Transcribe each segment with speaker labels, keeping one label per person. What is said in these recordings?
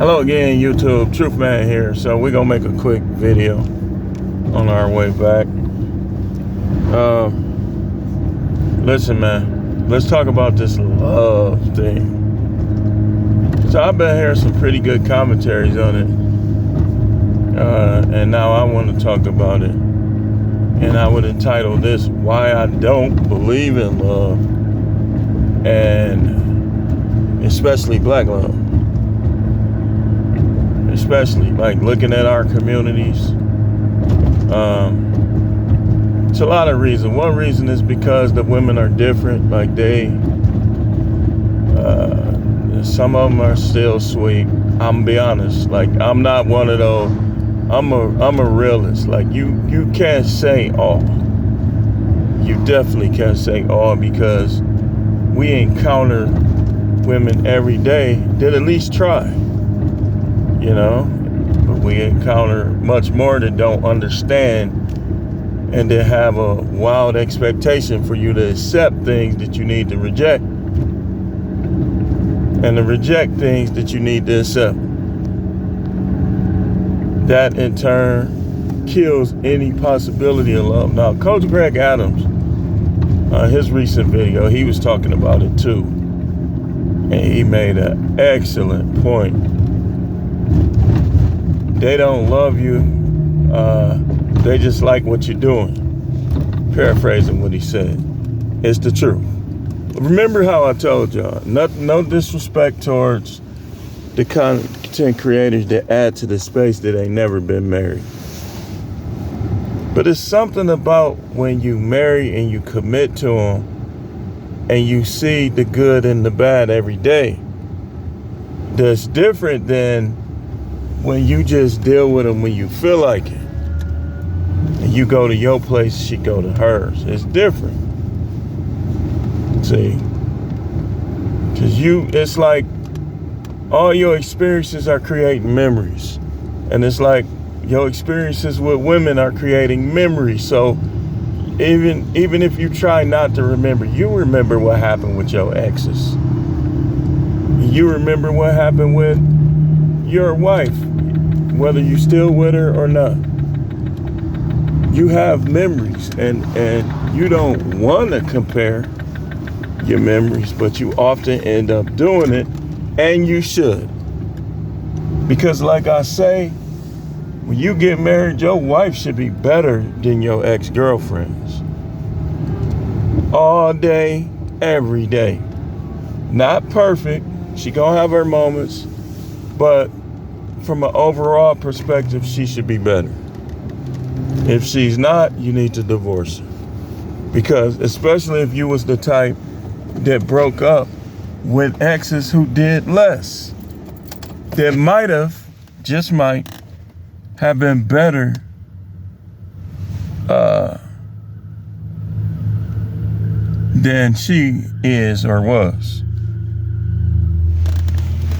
Speaker 1: Hello again, YouTube. Truth Man here. So we're gonna make a quick video on our way back. Listen, man. Let's talk about this love thing. So I've been hearing some pretty good commentaries on it, and now I want to talk about it. And I would entitle this "Why I Don't Believe in Love," and especially black love. Especially like looking at our communities. It's a lot of reasons. One reason is because the women are different. Like some of them are still sweet. I'm gonna be honest. Like I'm not one of those. I'm a realist. Like you can't say all. You definitely can't say all because we encounter women every day that at least try. You know, but we encounter much more that don't understand and that have a wild expectation for you to accept things that you need to reject and to reject things that you need to accept. That in turn kills any possibility of love. Now, Coach Greg Adams, his recent video, he was talking about it too. And he made an excellent point. They don't love you. They just like what you're doing. Paraphrasing what he said. It's the truth. Remember how I told y'all, no disrespect towards the content creators that add to the space that ain't never been married. But it's something about when you marry and you commit to them and you see the good and the bad every day that's different than when you just deal with them when you feel like it. And you go to your place, she go to hers. It's different. See? Because it's like all your experiences are creating memories. And it's like your experiences with women are creating memories. So even if you try not to remember, you remember what happened with your exes. You remember what happened with your wife, whether you're still with her or not. You have memories, and you don't want to compare your memories, but you often end up doing it, and you should. Because like I say, when you get married, your wife should be better than your ex-girlfriends. All day, every day. Not perfect. She gonna have her moments, but from an overall perspective, she should be better. If she's not, you need to divorce her. Because especially if you was the type that broke up with exes who did less, that might have, just might, have been better than she is or was.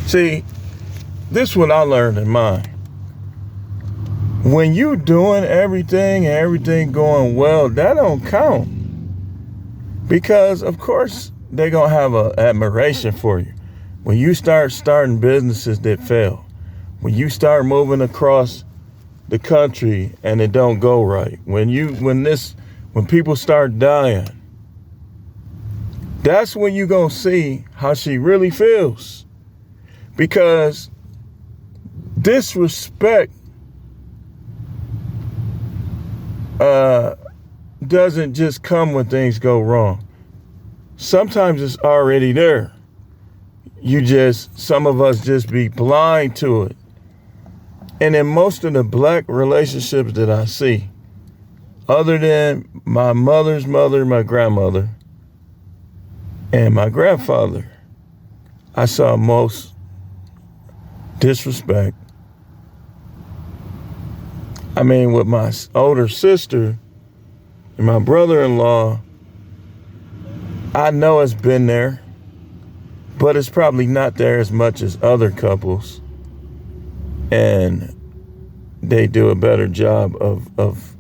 Speaker 1: See, this one I learned in mine. When you doing everything and everything going well, that don't count. Because of course they gonna have an admiration for you. When you starting businesses that fail, when you start moving across the country and it don't go right, when people start dying, that's when you gonna see how she really feels. Because disrespect doesn't just come when things go wrong. Sometimes it's already there. Some of us just be blind to it. And in most of the black relationships that I see, other than my mother's mother, my grandmother, and my grandfather, I saw most disrespect. I mean, with my older sister and my brother-in-law, I know it's been there, but it's probably not there as much as other couples. And they do a better job of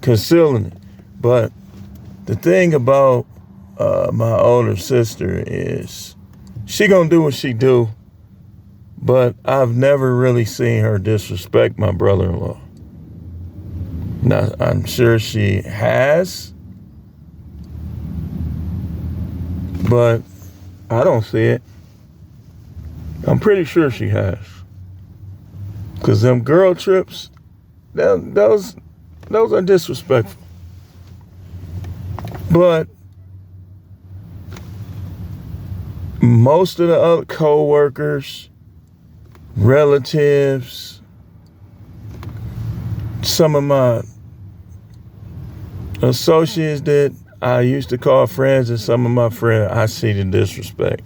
Speaker 1: concealing it. But the thing about my older sister is she gonna do what she do, but I've never really seen her disrespect my brother-in-law. Now, I'm sure she has, but I don't see it. I'm pretty sure she has. Because them girl trips, those are disrespectful. But most of the other co-workers, relatives, some of my associates that I used to call friends, and some of my friends, I see the disrespect.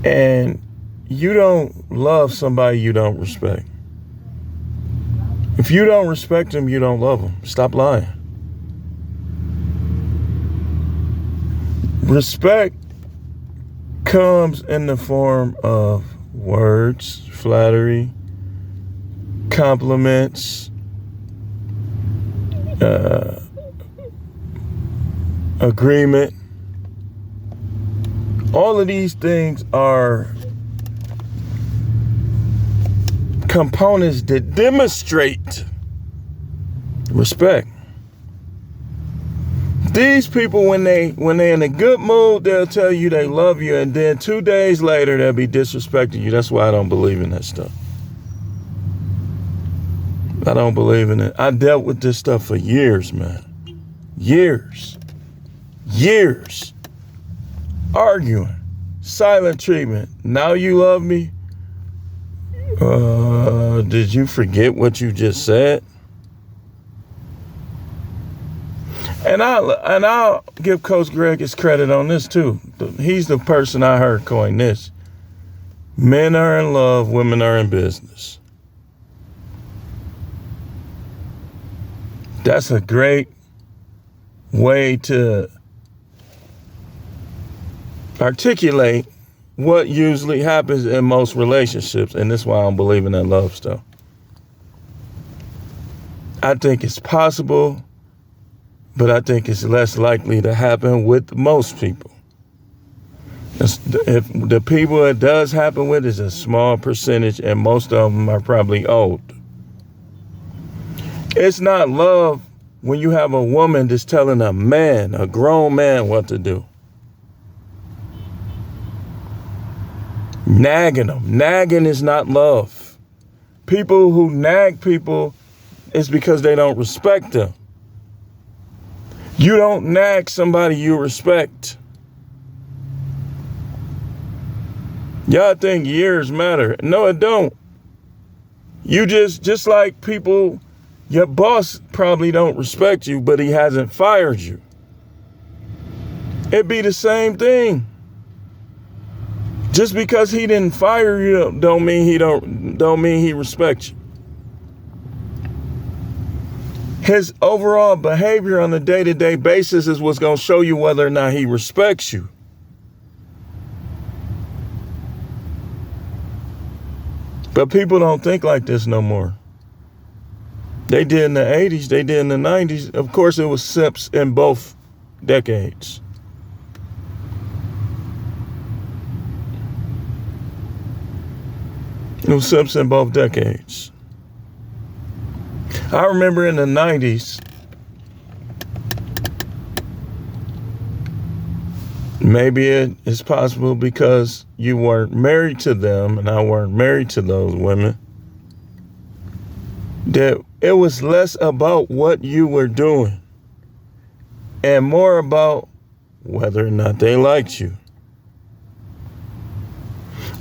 Speaker 1: And you don't love somebody you don't respect. If you don't respect them, you don't love them. Stop lying. Respect comes in the form of words, flattery, compliments, agreement. All of these things are components that demonstrate respect. These people, when they're in a good mood, they'll tell you they love you, and then 2 days later they'll be disrespecting you. That's why I don't believe in that stuff. I don't believe in it. I dealt with this stuff for years, man. Years. Arguing. Silent treatment. Now you love me? Did you forget what you just said? And I'll give Coach Greg his credit on this too. He's the person I heard coin this. Men are in love, women are in business. That's a great way to articulate what usually happens in most relationships, and this is why I don't believe in that love stuff. I think it's possible, but I think it's less likely to happen with most people. If the people it does happen with is a small percentage, and most of them are probably old. It's not love when you have a woman that's telling a man, a grown man, what to do. Nagging them. Nagging is not love. People who nag people is because they don't respect them. You don't nag somebody you respect. Y'all think years matter. No, it don't. You just like people, your boss probably don't respect you, but he hasn't fired you. It'd be the same thing. Just because he didn't fire you don't mean he respects you. His overall behavior on a day-to-day basis is what's going to show you whether or not he respects you. But people don't think like this no more. They did in the 80s, they did in the 90s. Of course, it was simps in both decades. It was simps in both decades. I remember in the 90s, maybe it is possible because you weren't married to them and I weren't married to those women, that it was less about what you were doing and more about whether or not they liked you.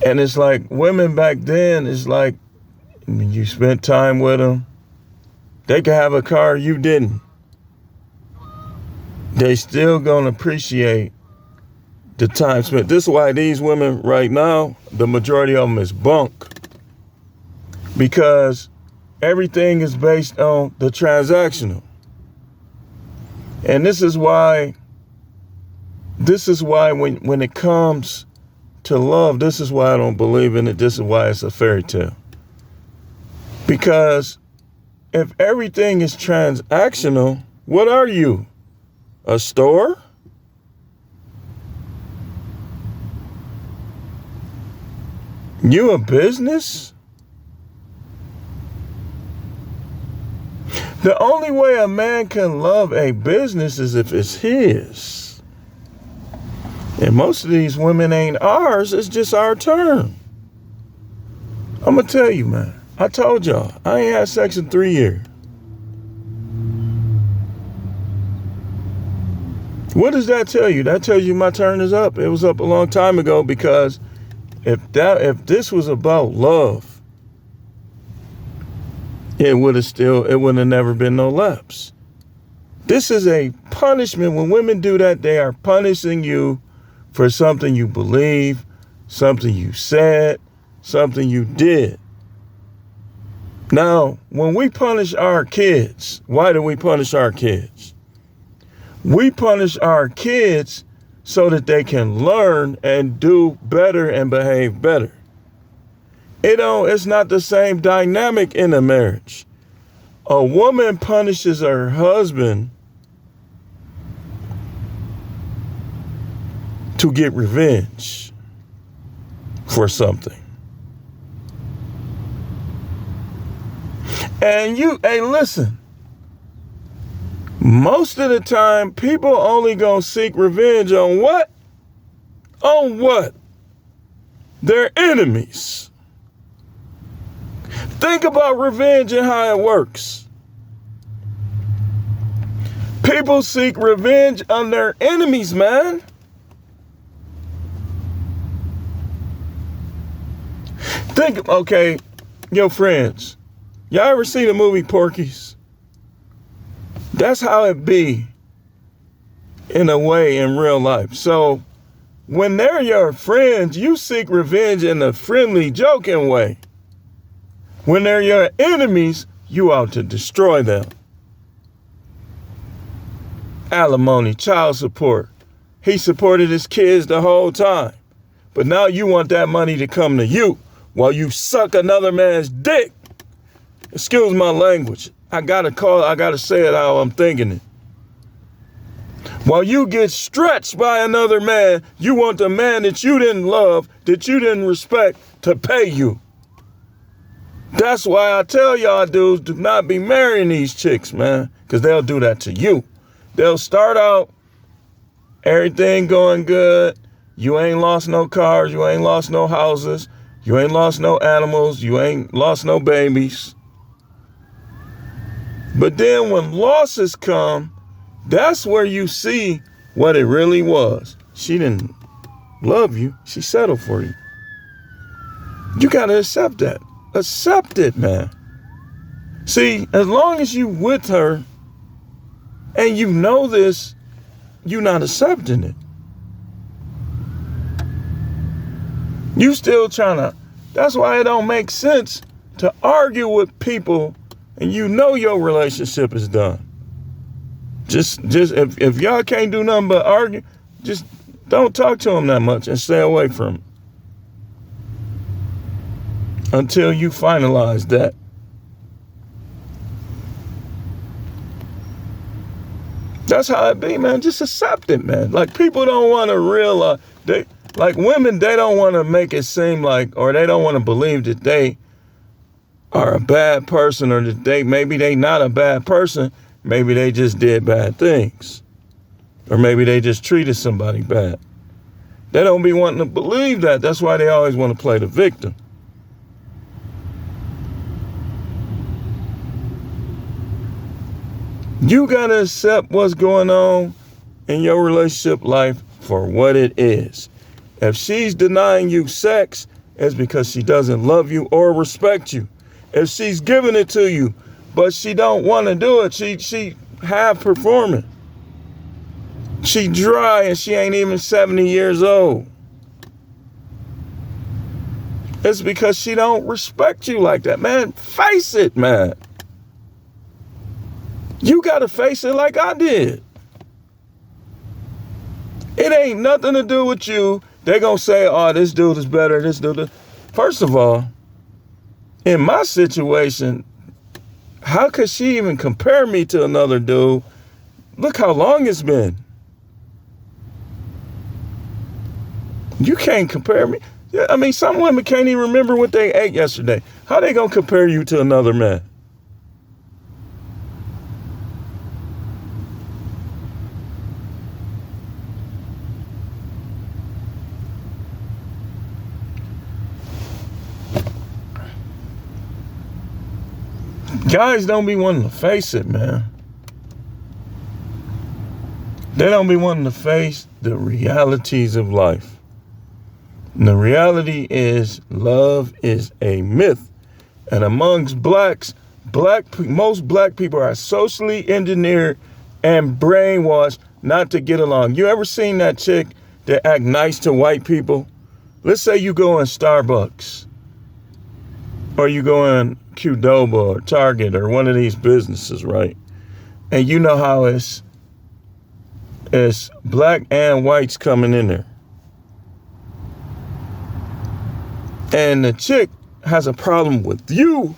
Speaker 1: And it's like women back then, it's like you spent time with them. They could have a car, you didn't. They still gonna appreciate the time spent. This is why these women right now, the majority of them is bunk. Because everything is based on the transactional. And this is why when it comes to love, this is why I don't believe in it. This is why it's a fairy tale. Because if everything is transactional, what are you? A store? You a business? The only way a man can love a business is if it's his. And most of these women ain't ours, it's just our turn. I'm going to tell you, man. I told y'all, I ain't had sex in 3 years. What does that tell you? That tells you my turn is up. It was up a long time ago, because if this was about love, it would have never been no lapse. This is a punishment. When women do that, they are punishing you for something you believe, something you said, something you did. Now, when we punish our kids, why do we punish our kids? We punish our kids so that they can learn and do better and behave better. It's not the same dynamic in a marriage. A woman punishes her husband to get revenge for something. And hey, listen. Most of the time, people only gonna seek revenge on what? On what? Their enemies. Think about revenge and how it works. People seek revenge on their enemies, man. Okay, your friends. Y'all ever seen the movie Porky's? That's how it be in a way in real life. So when they're your friends, you seek revenge in a friendly, joking way. When they're your enemies, you out to destroy them. Alimony, child support. He supported his kids the whole time. But now you want that money to come to you while you suck another man's dick. Excuse my language. I gotta say it how I'm thinking it. While you get stretched by another man, you want the man that you didn't love, that you didn't respect, to pay you. That's why I tell y'all dudes, do not be marrying these chicks, man, because they'll do that to you. They'll start out, everything going good. You ain't lost no cars, you ain't lost no houses, you ain't lost no animals, you ain't lost no babies. But then when losses come, that's where you see what it really was. She didn't love you. She settled for you. You got to accept that. Accept it, man. See, as long as you with her and you know this, you're not accepting it. You still trying to, that's why it don't make sense to argue with people and you know your relationship is done. Just if y'all can't do nothing but argue, just don't talk to them that much and stay away from them until you finalize that. That's how it be, man. Just accept it, man. Like, people don't want to realize, women, they don't want to make it seem like, or they don't want to believe that they are a bad person, or that maybe they not a bad person. Maybe they just did bad things. Or maybe they just treated somebody bad. They don't be wanting to believe that. That's why they always want to play the victim. You got to accept what's going on in your relationship life for what it is. If she's denying you sex, it's because she doesn't love you or respect you. If she's giving it to you, but she don't want to do it, she half performing. She dry and she ain't even 70 years old. It's because she don't respect you like that, man. Face it, man. You got to face it like I did. It ain't nothing to do with you. They're going to say, oh, this dude is better, this dude. First of all, in my situation, how could she even compare me to another dude? Look how long it's been. You can't compare me. Yeah, I mean, some women can't even remember what they ate yesterday. How they gonna compare you to another man? Guys don't be wanting to face it, man. They don't be wanting to face the realities of life. And the reality is love is a myth. And amongst blacks, most black people are socially engineered and brainwashed not to get along. You ever seen that chick that act nice to white people? Let's say you go in Starbucks or you go in Qdoba or Target or one of these businesses, right? And you know how it's black and whites coming in there. And the chick has a problem with you,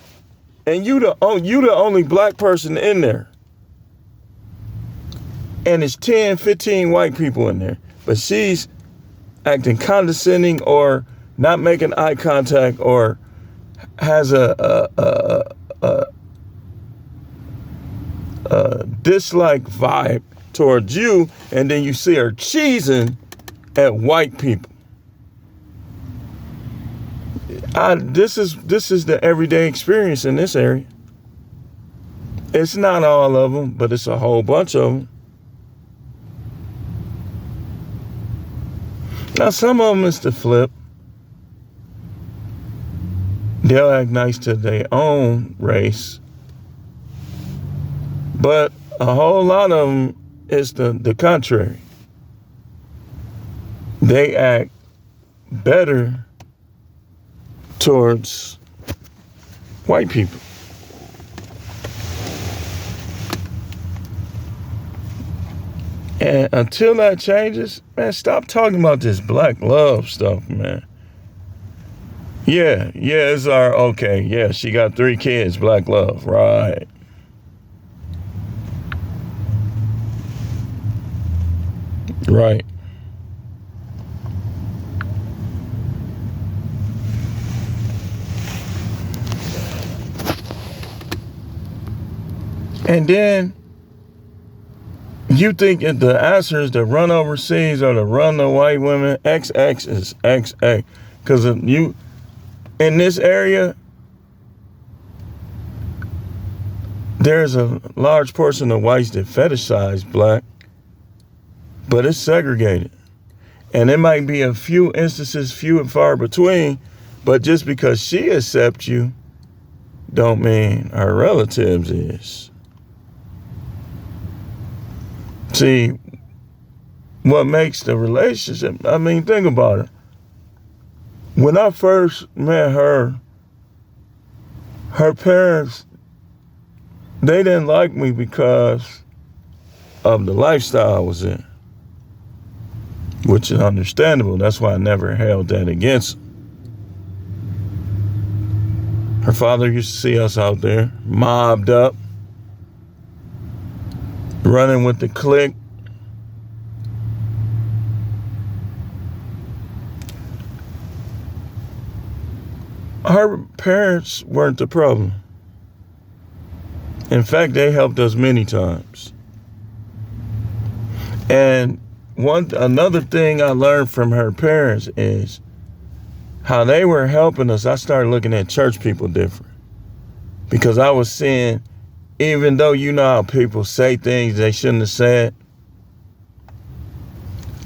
Speaker 1: and you the only black person in there. And it's 10, 15 white people in there. But she's acting condescending or not making eye contact or has a dislike vibe towards you, and then you see her cheesing at white people. This is the everyday experience in this area. It's not all of them, but it's a whole bunch of them. Now, some of them is the flip. They'll act nice to their own race, but a whole lot of them is the contrary. They act better towards white people. And until that changes, man, stop talking about this black love stuff, man. Yeah, it's okay. Yeah, she got 3 kids, black love, right. Right. And then you think that the answer is to run overseas or to run the white women. XX is XX. Because you, in this area, there's a large portion of whites that fetishize black, but it's segregated. And there might be a few instances, few and far between, but just because she accepts you, don't mean her relatives is. See, what makes the relationship, I mean, think about it. When I first met her parents, they didn't like me because of the lifestyle I was in, which is understandable. That's why I never held that against her. Her father used to see us out there, mobbed up, running with the clique. Her parents weren't the problem. In fact, they helped us many times. And another thing I learned from her parents is how they were helping us. I started looking at church people different, because I was seeing, even though you know how people say things they shouldn't have said,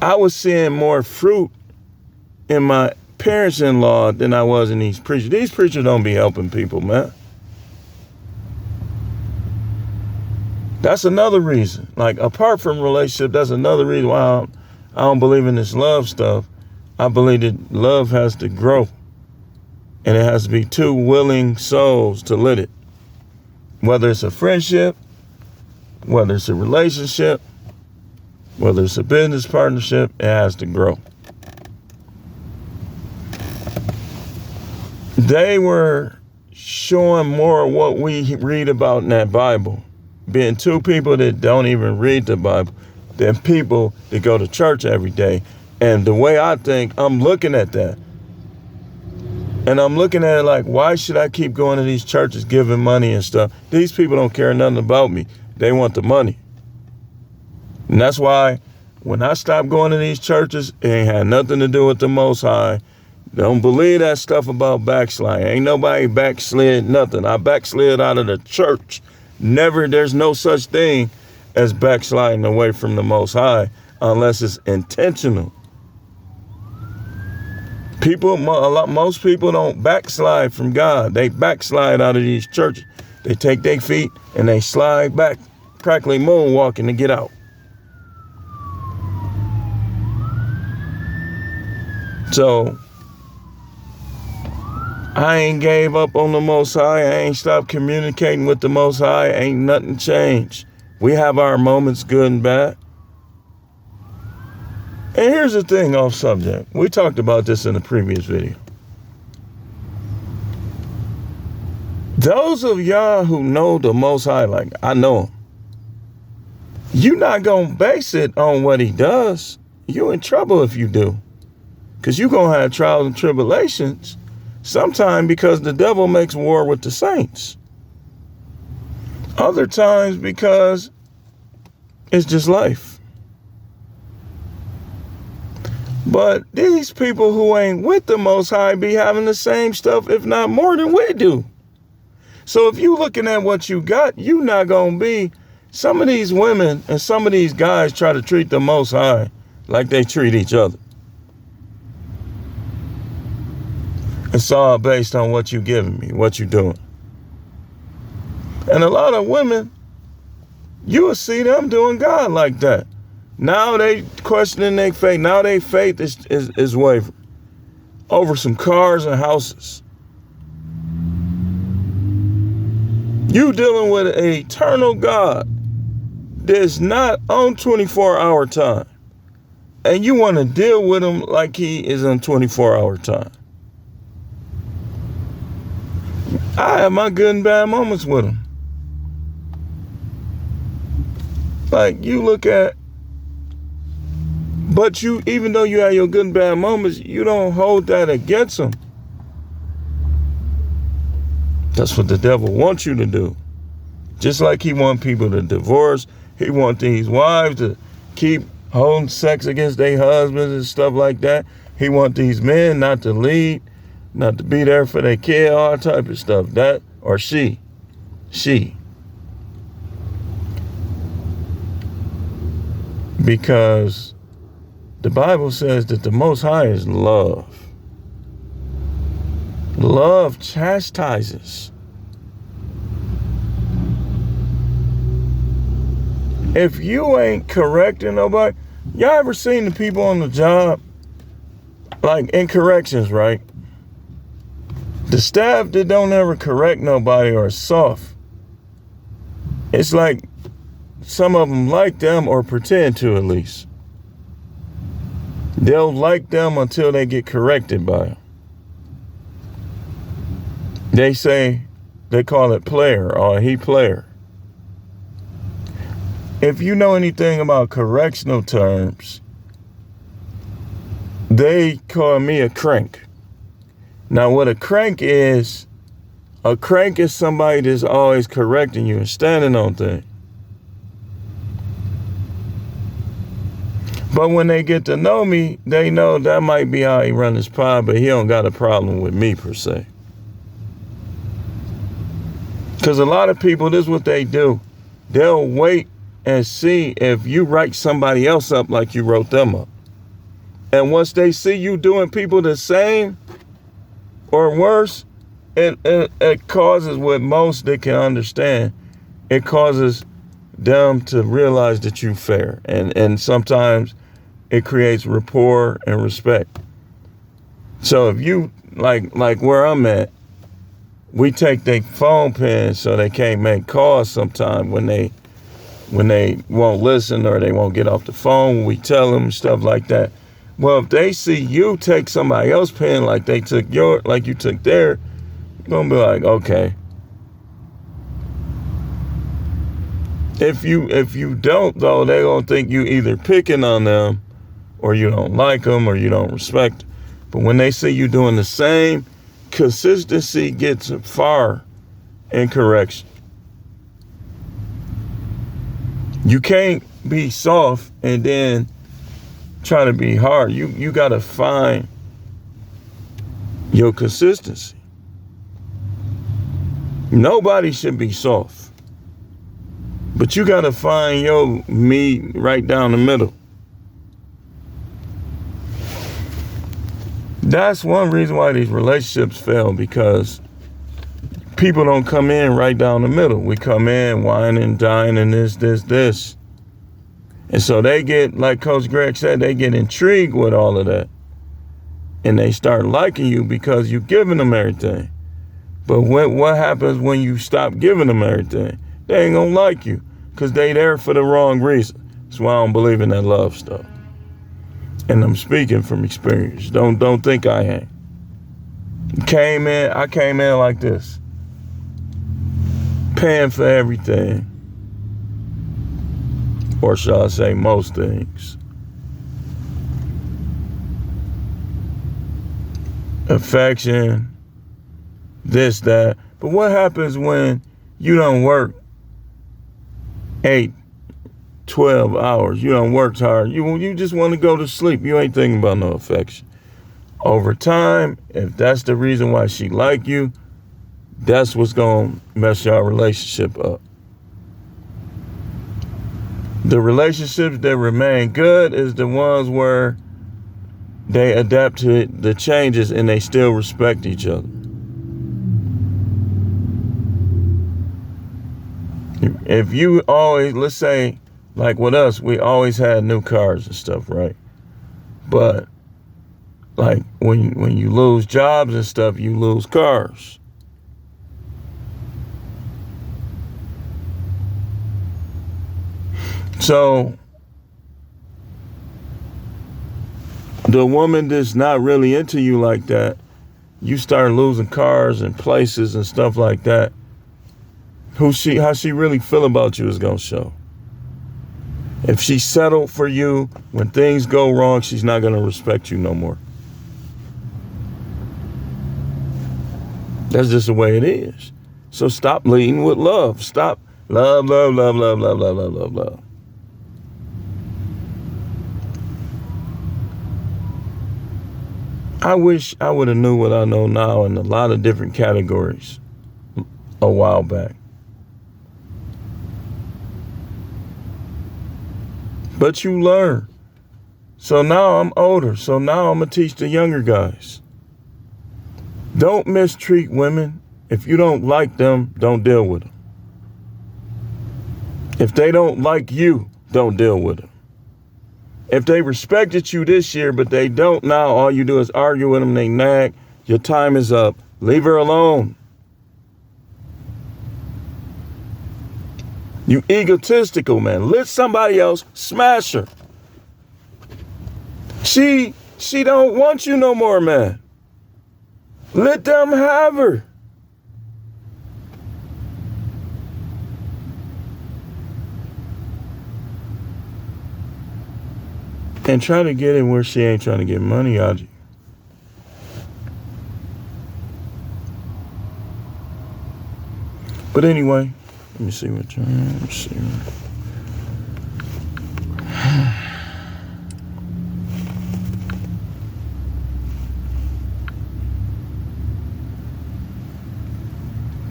Speaker 1: I was seeing more fruit in my parents-in-law than I was in these preachers. These preachers don't be helping people, man. That's another reason. Like, apart from relationship, that's another reason why I don't believe in this love stuff. I believe that love has to grow, and it has to be 2 willing souls to lit it. Whether it's a friendship, whether it's a relationship, whether it's a business partnership, it has to grow. They were showing more of what we read about in that Bible, being 2 people that don't even read the Bible, than people that go to church every day. And the way I think, I'm looking at that. And I'm looking at it like, why should I keep going to these churches giving money and stuff? These people don't care nothing about me. They want the money. And that's why when I stopped going to these churches, it ain't had nothing to do with the Most High. Don't believe that stuff about backsliding. Ain't nobody backslid nothing. I backslid out of the church. Never, there's no such thing as backsliding away from the Most High unless it's intentional. Most people don't backslide from God. They backslide out of these churches. They take their feet and they slide back, practically moonwalking to get out. So I ain't gave up on the Most High. I ain't stopped communicating with the Most High. Ain't nothing changed. We have our moments, good and bad. And here's the thing off subject. We talked about this in the previous video. Those of y'all who know the Most High, like I know him, you're not going to base it on what he does. You're in trouble if you do. Because you're going to have trials and tribulations. Sometimes because the devil makes war with the saints. Other times because it's just life. But these people who ain't with the Most High be having the same stuff, if not more than we do. So if you looking at what you got, you not going to be. Some of these women and some of these guys try to treat the Most High like they treat each other. It's all based on what you giving me, what you doing. And a lot of women, you will see them doing God like that. Now they questioning their faith. Now their faith is wavering over some cars and houses. You dealing with an eternal God that's not on 24-hour time. And you want to deal with him like he is on 24-hour time. I have my good and bad moments with him. Like you look at, but you, even though you have your good and bad moments, you don't hold that against him. That's what the devil wants you to do. Just like he wants people to divorce, he wants these wives to keep holding sex against their husbands and stuff like that. He wants these men not to lead, not to be there for their kid, all type of stuff. That or she. Because the Bible says that the Most High is love. Love chastises. If you ain't correcting nobody, y'all ever seen the people on the job, like in corrections, right? The staff that don't ever correct nobody are soft. It's like some of them like them or pretend to at least. They'll like them until they get corrected by them. They call it player or he player. If you know anything about correctional terms, they call me a crank. Now what a crank is somebody that's always correcting you and standing on things. But when they get to know me, they know that might be how he run his pod, but he don't got a problem with me per se. Because a lot of people, this is what they do. They'll wait and see if you write somebody else up like you wrote them up. And once they see you doing people the same or worse, it causes what most they can understand. It causes them to realize that you fair. And sometimes it creates rapport and respect. So if you, like where I'm at, we take their phone pins so they can't make calls sometime when they won't listen or they won't get off the phone. We tell them stuff like that. Well, if they see you take somebody else's pen like they took like you took their, you're gonna be like, okay. If you don't though, they're gonna think you either picking on them or you don't like them or you don't respect them. But when they see you doing the same, consistency gets far in correction. You can't be soft and then try to be hard. You got to find your consistency. Nobody should be soft. But you got to find your meat right down the middle. That's one reason why these relationships fail, because people don't come in right down the middle. We come in whining, dying, this. And so they get, like Coach Greg said, they get intrigued with all of that. And they start liking you because you're giving them everything. But what happens when you stop giving them everything? They ain't gonna like you because they there for the wrong reason. That's why I don't believe in that love stuff. And I'm speaking from experience. Don't think I ain't. I came in like this, paying for everything, or shall I say most things. Affection, this, that. But what happens when you don't work 8, 12 hours? You don't work hard. You just want to go to sleep. You ain't thinking about no affection. Over time, if that's the reason why she like you, that's what's going to mess your relationship up. The relationships that remain good is the ones where they adapt to the changes and they still respect each other. If you always, let's say, like with us, we always had new cars and stuff, right? But like when you lose jobs and stuff, you lose cars. So the woman that's not really into you like that, you start losing cars and places and stuff like that. How she really feel about you is gonna show. If she settled for you, when things go wrong, she's not gonna respect you no more. That's just the way it is. So stop leading with love. Stop love. I wish I would have knew what I know now in a lot of different categories a while back. But you learn. So now I'm older. So now I'm going to teach the younger guys. Don't mistreat women. If you don't like them, don't deal with them. If they don't like you, don't deal with them. If they respected you this year, but they don't now, all you do is argue with them, they nag, your time is up. Leave her alone. You egotistical, man. Let somebody else smash her. She don't want you no more, man. Let them have her. And try to get it where she ain't trying to get money out of you. But anyway, let me see what time. Let's see.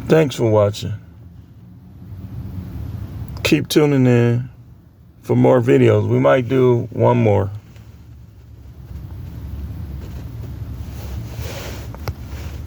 Speaker 1: Thanks for watching. Keep tuning in for more videos. We might do one more.